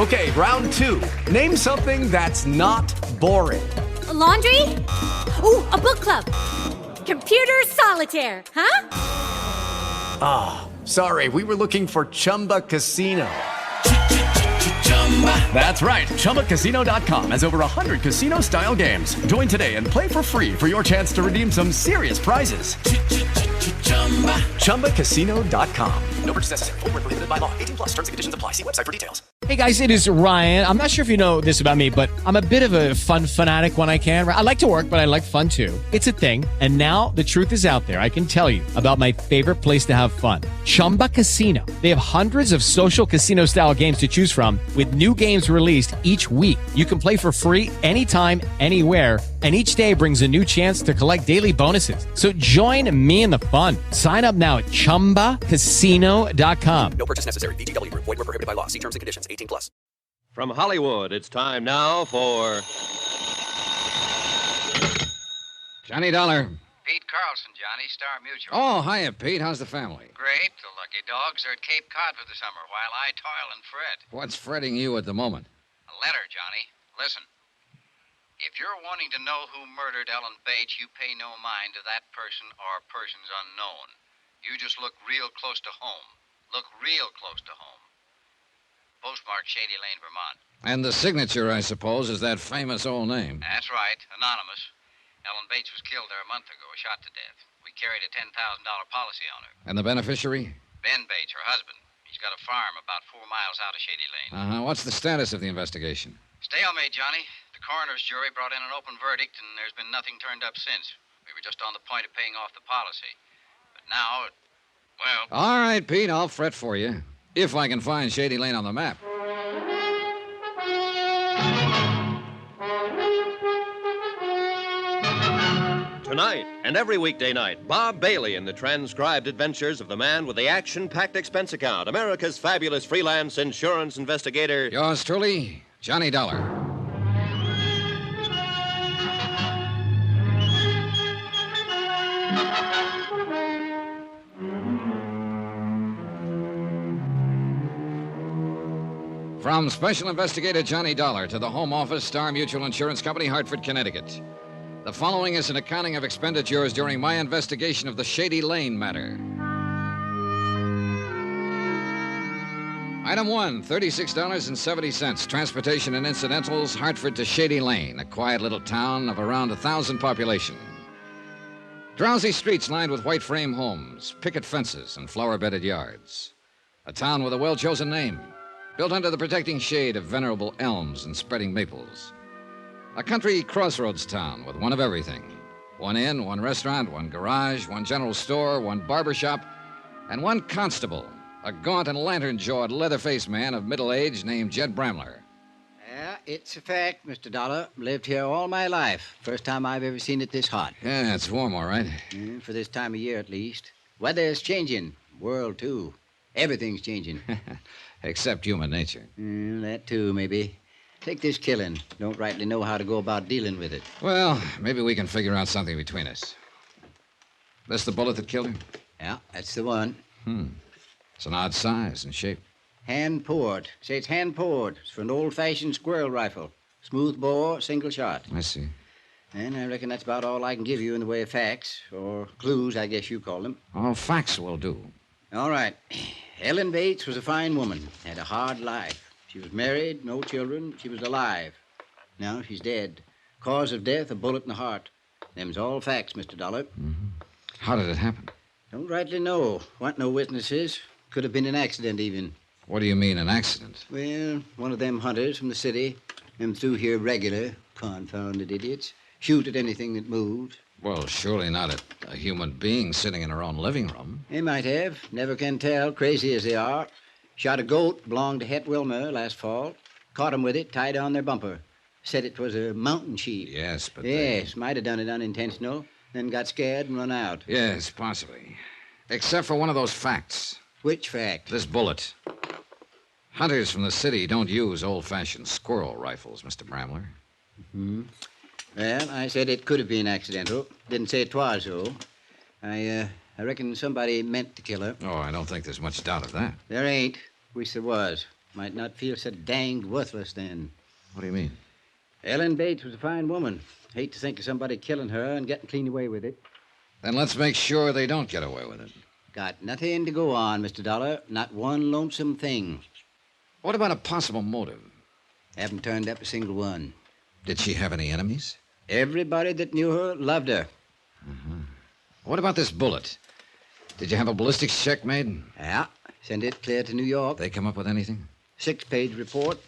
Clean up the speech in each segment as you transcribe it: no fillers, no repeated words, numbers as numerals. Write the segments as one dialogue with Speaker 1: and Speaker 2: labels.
Speaker 1: Okay, round two. Name something that's not boring.
Speaker 2: A laundry? Ooh, a book club. Computer solitaire, huh?
Speaker 1: Ah, sorry, we were looking for Chumba Casino. That's right, ChumbaCasino.com has over 100 casino-style games. Join today and play for free for your chance to redeem some serious prizes. ChumbaCasino.com. No purchase necessary. Void where prohibited by law. 18 plus. Terms and conditions apply. See website for details.
Speaker 3: Hey guys, it is Ryan. I'm not sure if you know this about me, but I'm a bit of a fun fanatic when I can. I like to work, but I like fun too. It's a thing. And now the truth is out there. I can tell you about my favorite place to have fun. Chumba Casino. They have hundreds of social casino style games to choose from with new games released each week. You can play for free anytime, anywhere. And each day brings a new chance to collect daily bonuses. So join me in the fun. Sign up now at ChumbaCasino.com.
Speaker 1: No purchase necessary. VGW Group. Void where prohibited by law. See terms and conditions. 18 plus.
Speaker 4: From Hollywood, it's time now for
Speaker 5: Johnny Dollar.
Speaker 6: Pete Carlson, Johnny, Star Mutual.
Speaker 5: Oh, hiya, Pete. How's the family?
Speaker 6: Great. The lucky dogs are at Cape Cod for the summer while I toil and fret.
Speaker 5: What's fretting you at the moment?
Speaker 6: A letter, Johnny. Listen. If you're wanting to know who murdered Ellen Bates, you pay no mind to that person or persons unknown. You just look real close to home. Look real close to home. Postmark Shady Lane, Vermont.
Speaker 5: And the signature, I suppose, is that famous old name.
Speaker 6: That's right. Anonymous. Ellen Bates was killed there a month ago, shot to death. We carried a $10,000 policy on her.
Speaker 5: And the beneficiary?
Speaker 6: Ben Bates, her husband. He's got a farm about 4 miles out of Shady Lane.
Speaker 5: What's the status of the investigation?
Speaker 6: Stalemate, Johnny. The coroner's jury brought in an open verdict, and there's been nothing turned up since. We were just on the point of paying off the policy. But now, well...
Speaker 5: All right, Pete, I'll fret for you. If I can find Shady Lane on the map.
Speaker 4: Tonight and every weekday night, Bob Bailey in the transcribed adventures of the man with the action-packed expense account, America's fabulous freelance insurance investigator.
Speaker 5: Yours truly, Johnny Dollar. From Special Investigator Johnny Dollar to the Home Office, Star Mutual Insurance Company, Hartford, Connecticut. The following is an accounting of expenditures during my investigation of the Shady Lane matter. Item 1, $36.70. Transportation and incidentals, Hartford to Shady Lane, a quiet little town of around 1,000 population. Drowsy streets lined with white frame homes, picket fences, and flower-bedded yards. A town with a well-chosen name, built under the protecting shade of venerable elms and spreading maples. A country crossroads town with one of everything. One inn, one restaurant, one garage, one general store, one barber shop, and one constable, a gaunt and lantern-jawed, leather-faced man of middle age named Jed Bramler.
Speaker 7: Yeah, it's a fact, Mr. Dollar. Lived here all my life. First time I've ever seen it this hot.
Speaker 5: Yeah, it's warm, all right.
Speaker 7: For this time of year, at least. Weather's changing. World, too. Everything's changing.
Speaker 5: Except human nature.
Speaker 7: That, too, maybe. Take this killing. Don't rightly know how to go about dealing with it.
Speaker 5: Well, maybe we can figure out something between us. This the bullet that killed him?
Speaker 7: Yeah, that's the one.
Speaker 5: It's an odd size and shape.
Speaker 7: Hand-poured. Say it's hand-poured. It's for an old-fashioned squirrel rifle. Smooth bore, single shot.
Speaker 5: I see.
Speaker 7: And I reckon that's about all I can give you in the way of facts, or clues, I guess you call them.
Speaker 5: Oh, facts will do.
Speaker 7: All right. Ellen Bates was a fine woman, had a hard life. She was married, no children, she was alive. Now she's dead. Cause of death, a bullet in the heart. Them's all facts, Mr. Dollar.
Speaker 5: How did it happen?
Speaker 7: Don't rightly know. Want no witnesses. Could have been an accident, even.
Speaker 5: What do you mean, an accident?
Speaker 7: Well, one of them hunters from the city. Them through here regular. Confounded idiots. Shoot at anything that moved.
Speaker 5: Well, surely not at a human being sitting in her own living room.
Speaker 7: They might have. Never can tell, crazy as they are. Shot a goat, belonged to Het Wilmer last fall. Caught 'em with it, tied on their bumper. Said it was a mountain sheep.
Speaker 5: Yes, but
Speaker 7: Yes, might have done it unintentional. Then got scared and run out.
Speaker 5: Yes, possibly. Except for one of those facts.
Speaker 7: Which fact?
Speaker 5: This bullet. Hunters from the city don't use old-fashioned squirrel rifles, Mr. Bramler.
Speaker 7: Well, I said it could have been accidental. Didn't say it was, though. I reckon somebody meant to kill her.
Speaker 5: Oh, I don't think there's much doubt of that.
Speaker 7: There ain't. Wish there was. Might not feel so danged worthless then.
Speaker 5: What do you mean?
Speaker 7: Ellen Bates was a fine woman. Hate to think of somebody killing her and getting clean away with it.
Speaker 5: Then let's make sure they don't get away with it.
Speaker 7: Got nothing to go on, Mr. Dollar. Not one lonesome thing.
Speaker 5: What about a possible motive?
Speaker 7: Haven't turned up a single one.
Speaker 5: Did she have any enemies?
Speaker 7: Everybody that knew her loved her.
Speaker 5: What about this bullet? Did you have a ballistics check made?
Speaker 7: Yeah, sent it clear to New York.
Speaker 5: They come up with anything?
Speaker 7: 6-page report.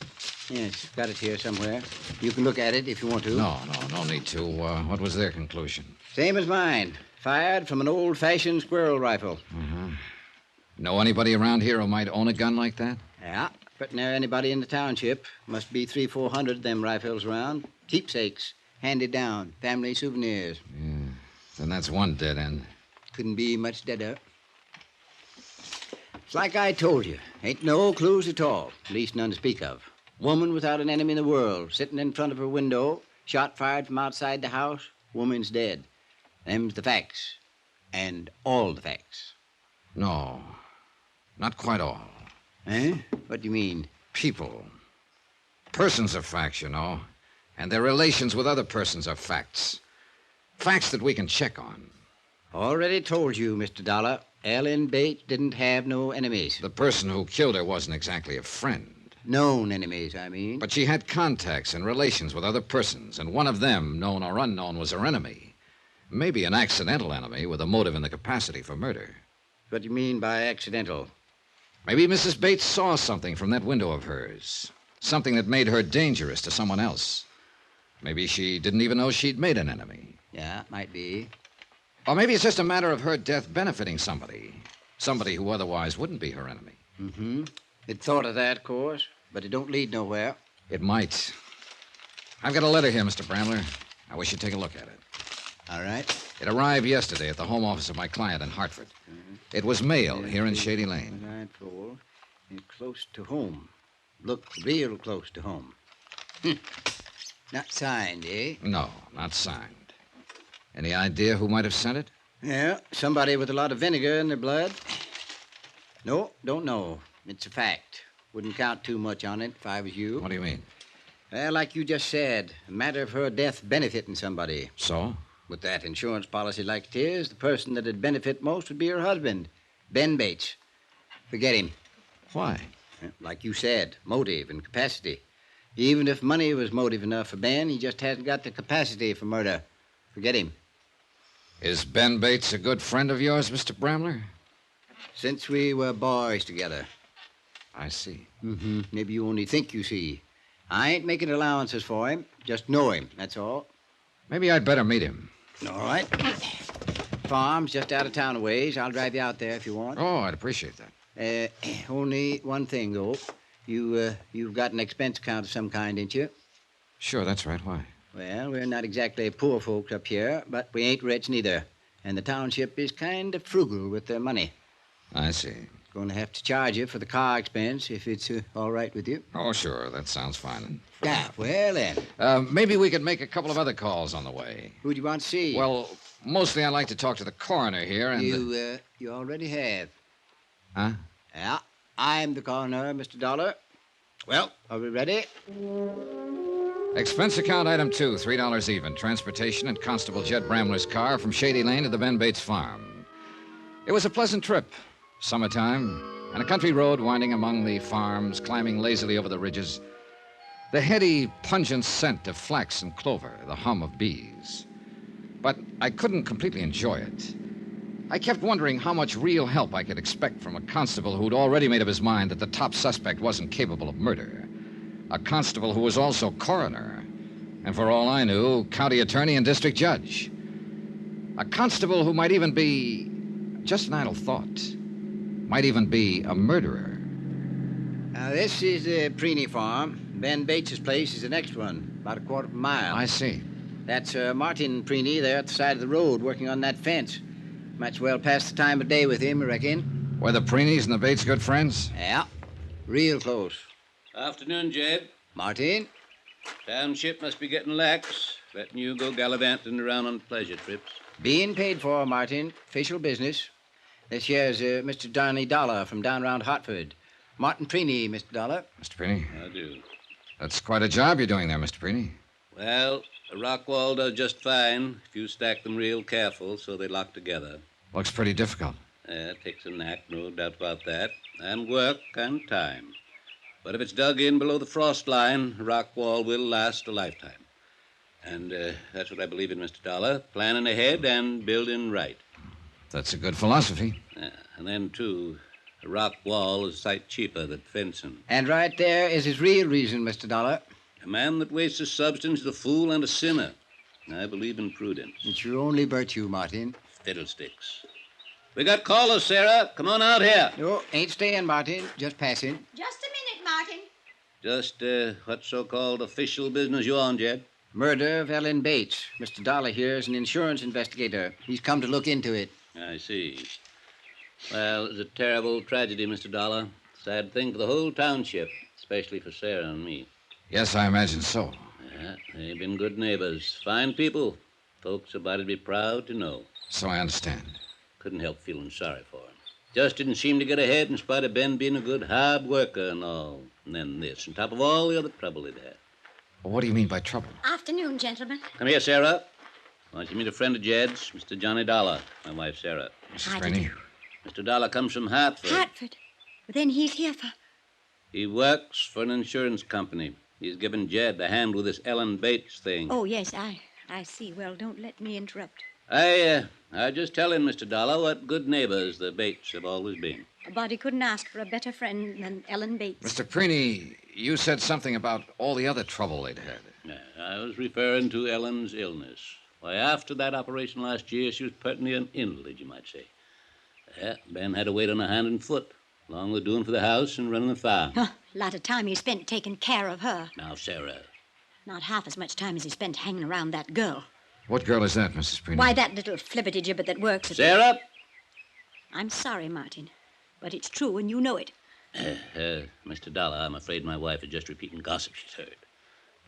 Speaker 7: Yes, got it here somewhere. You can look at it if you want to.
Speaker 5: No need to. What was their conclusion?
Speaker 7: Same as mine. Fired from an old-fashioned squirrel rifle.
Speaker 5: Know anybody around here who might own a gun like that?
Speaker 7: Yeah, but near anybody in the township. Must be 300-400 of them rifles around. Keepsakes, handed down, family souvenirs.
Speaker 5: Yeah. Then that's one dead end.
Speaker 7: Couldn't be much deader. It's like I told you. Ain't no clues at all. At least none to speak of. Woman without an enemy in the world, sitting in front of her window, shot fired from outside the house, woman's dead. Them's the facts. And all the facts.
Speaker 5: No, not quite all.
Speaker 7: Eh? What do you mean?
Speaker 5: People. Persons are facts, you know. And their relations with other persons are facts. Facts that we can check on.
Speaker 7: Already told you, Mr. Dollar. Ellen Bates didn't have no enemies.
Speaker 5: The person who killed her wasn't exactly a friend.
Speaker 7: Known enemies, I mean.
Speaker 5: But she had contacts and relations with other persons, and one of them, known or unknown, was her enemy. Maybe an accidental enemy with a motive and the capacity for murder.
Speaker 7: What do you mean by accidental?
Speaker 5: Maybe Mrs. Bates saw something from that window of hers. Something that made her dangerous to someone else. Maybe she didn't even know she'd made an enemy.
Speaker 7: Yeah, might be.
Speaker 5: Or maybe it's just a matter of her death benefiting somebody. Somebody who otherwise wouldn't be her enemy.
Speaker 7: Mm-hmm. It thought of that, of course, but it don't lead nowhere.
Speaker 5: It might. I've got a letter here, Mr. Bramler. I wish you'd take a look at it.
Speaker 7: All right.
Speaker 5: It arrived yesterday at the home office of my client in Hartford. It was mailed here in Shady Lane.
Speaker 7: Nightfall. Close to home. Look real close to home. Not signed, eh?
Speaker 5: No, not signed. Any idea who might have sent it?
Speaker 7: Yeah, somebody with a lot of vinegar in their blood. No, don't know. It's a fact. Wouldn't count too much on it if I was you.
Speaker 5: What do you mean?
Speaker 7: Well, like you just said, a matter of her death benefiting somebody.
Speaker 5: So?
Speaker 7: With that insurance policy like it is, the person that'd benefit most would be her husband, Ben Bates. Forget him.
Speaker 5: Why?
Speaker 7: Like you said, motive and capacity. Even if money was motive enough for Ben, he just hasn't got the capacity for murder. Forget him.
Speaker 5: Is Ben Bates a good friend of yours, Mr. Bramler?
Speaker 7: Since we were boys together.
Speaker 5: I see.
Speaker 7: Mm-hmm. Maybe you only think you see. I ain't making allowances for him. Just know him, that's all.
Speaker 5: Maybe I'd better meet him.
Speaker 7: All right. Farm's just out of town a ways. I'll drive you out there if you want.
Speaker 5: Oh, I'd appreciate that.
Speaker 7: Only one thing, though. You've got an expense account of some kind, ain't you?
Speaker 5: Sure, that's right. Why?
Speaker 7: Well, we're not exactly poor folks up here, but we ain't rich neither. And the township is kind of frugal with their money.
Speaker 5: I see.
Speaker 7: Going to have to charge you for the car expense if it's all right with you.
Speaker 5: Oh, sure. That sounds fine.
Speaker 7: Yeah, well then.
Speaker 5: Maybe we could make a couple of other calls on the way.
Speaker 7: Who do you want to see?
Speaker 5: Well, mostly I'd like to talk to the coroner here and...
Speaker 7: You already have.
Speaker 5: Huh?
Speaker 7: Yeah, I'm the coroner, Mr. Dollar. Well, are we ready?
Speaker 5: Expense account item 2, $3 even. Transportation in Constable Jed Bramler's car from Shady Lane to the Ben Bates farm. It was a pleasant trip. Summertime, and a country road winding among the farms, climbing lazily over the ridges. The heady, pungent scent of flax and clover, the hum of bees. But I couldn't completely enjoy it. I kept wondering how much real help I could expect from a constable who'd already made up his mind that the top suspect wasn't capable of murder. A constable who was also coroner, and for all I knew, county attorney and district judge. A constable who might even be, just an idle thought, might even be a murderer.
Speaker 7: Now, this is the Preeny farm. Ben Bates's place is the next one, about a quarter of a mile.
Speaker 5: I see.
Speaker 7: That's Martin Preeny there at the side of the road working on that fence. Might as well pass the time of day with him, I reckon.
Speaker 5: Were the Preenys and the Bates good friends?
Speaker 7: Yeah, real close.
Speaker 8: Afternoon, Jed.
Speaker 7: Martin?
Speaker 8: Township must be getting lax, letting you go gallivanting around on pleasure trips.
Speaker 7: Being paid for, Martin. Official business. This here's Mr. Darnley Dollar from down around Hartford. Martin Preeny, Mr. Dollar.
Speaker 5: Mr. Preeny,
Speaker 8: I do.
Speaker 5: that's quite a job you're doing there, Mr. Preeny.
Speaker 8: Well, a rock wall does just fine if you stack them real careful so they lock together.
Speaker 5: Looks pretty difficult.
Speaker 8: It takes a knack, no doubt about that, and work and time. But if it's dug in below the frost line, a rock wall will last a lifetime. And that's what I believe in, Mr. Dollar. Planning ahead and building right.
Speaker 5: That's a good philosophy.
Speaker 8: And then, too, a rock wall is a sight cheaper than fencing.
Speaker 7: And right there is his real reason, Mr. Dollar.
Speaker 8: A man that wastes his substance is a fool and a sinner. I believe in prudence.
Speaker 7: It's your only virtue, Martin.
Speaker 8: Fiddlesticks. We got callers, Sarah. Come on out here.
Speaker 7: No, ain't staying, Martin. Just passing.
Speaker 2: Just a minute, Martin.
Speaker 8: Just what so-called official business you on, Jed?
Speaker 7: Murder of Ellen Bates. Mr. Dollar here is an insurance investigator. He's come to look into it.
Speaker 8: I see. Well, it's a terrible tragedy, Mr. Dollar. Sad thing for the whole township, especially for Sarah and me.
Speaker 5: Yes, I imagine so.
Speaker 8: Yeah, they've been good neighbors. Fine people. Folks about to be proud to know.
Speaker 5: So I understand.
Speaker 8: Couldn't help feeling sorry for him. Just didn't seem to get ahead in spite of Ben being a good hard worker and all. And then this, on top of all the other trouble he'd had.
Speaker 5: Well, what do you mean by trouble?
Speaker 2: Afternoon, gentlemen.
Speaker 8: Come here, Sarah. Why don't you meet a friend of Jed's, Mr. Johnny Dollar, my wife, Sarah.
Speaker 5: Mrs.
Speaker 2: How do
Speaker 5: Preeny?
Speaker 2: you
Speaker 8: Mr. Dollar comes from Hartford.
Speaker 2: Hartford. But then he's here for...
Speaker 8: He works for an insurance company. He's given Jed a hand with this Ellen Bates thing.
Speaker 2: Oh, yes, I see. Well, don't let me interrupt.
Speaker 8: I just tell him, Mr. Dollar, what good neighbors the Bates have always been.
Speaker 2: A body couldn't ask for a better friend than Ellen Bates.
Speaker 5: Mr. Preeny, you said something about all the other trouble they'd had.
Speaker 8: I was referring to Ellen's illness. Why, after that operation last year, she was pertly an invalid, you might say. Ben had to wait on her hand and foot, along with doing for the house and running the farm.
Speaker 2: A lot of time he spent taking care of her.
Speaker 8: Now, Sarah.
Speaker 2: Not half as much time as he spent hanging around that girl.
Speaker 5: What girl is that, Mrs. Preeny?
Speaker 2: Why, that little flibberty-gibbet that works at...
Speaker 8: Sarah!
Speaker 2: I'm sorry, Martin, but it's true and you know it.
Speaker 8: Mr. Dollar, I'm afraid my wife is just repeating gossip she's heard.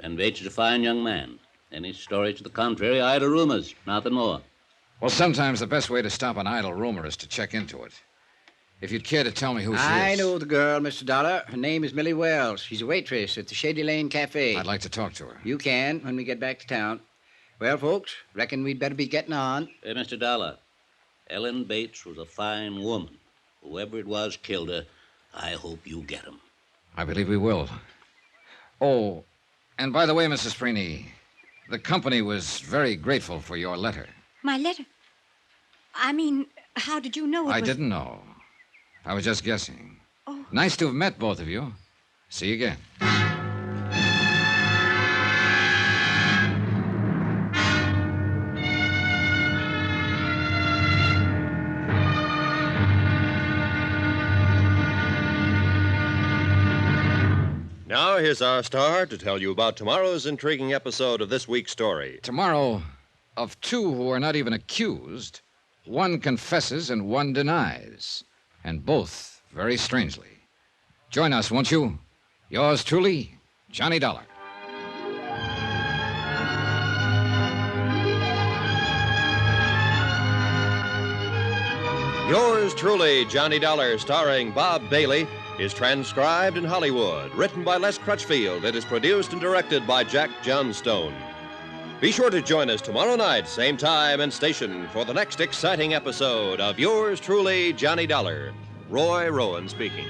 Speaker 8: Ben Bates is a fine young man. Any story to the contrary, idle rumors, nothing more.
Speaker 5: Well, sometimes the best way to stop an idle rumor is to check into it. If you'd care to tell me who she is.
Speaker 7: I know the girl, Mr. Dollar. Her name is Millie Wells. She's a waitress at the Shady Lane Cafe.
Speaker 5: I'd like to talk to her.
Speaker 7: You can when we get back to town. Well, folks, reckon we'd better be getting on.
Speaker 8: Mr. Dollar, Ellen Bates was a fine woman. Whoever it was killed her. I hope you get him.
Speaker 5: I believe we will. Oh, and by the way, Mrs. Preeny, the company was very grateful for your letter.
Speaker 2: My letter? I mean, how did you know it
Speaker 5: I
Speaker 2: was...
Speaker 5: didn't know. I was just guessing.
Speaker 2: Oh.
Speaker 5: Nice to have met both of you. See you again.
Speaker 4: Now, here's our star to tell you about tomorrow's intriguing episode of this week's story.
Speaker 5: Tomorrow, of two who are not even accused, one confesses and one denies, and both very strangely. Join us, won't you? Yours truly, Johnny Dollar.
Speaker 4: Yours truly, Johnny Dollar, starring Bob Bailey, is transcribed in Hollywood, written by Les Crutchfield, and is produced and directed by Jack Johnstone. Be sure to join us tomorrow night, same time and station, for the next exciting episode of Yours truly, Johnny Dollar. Roy Rowan speaking.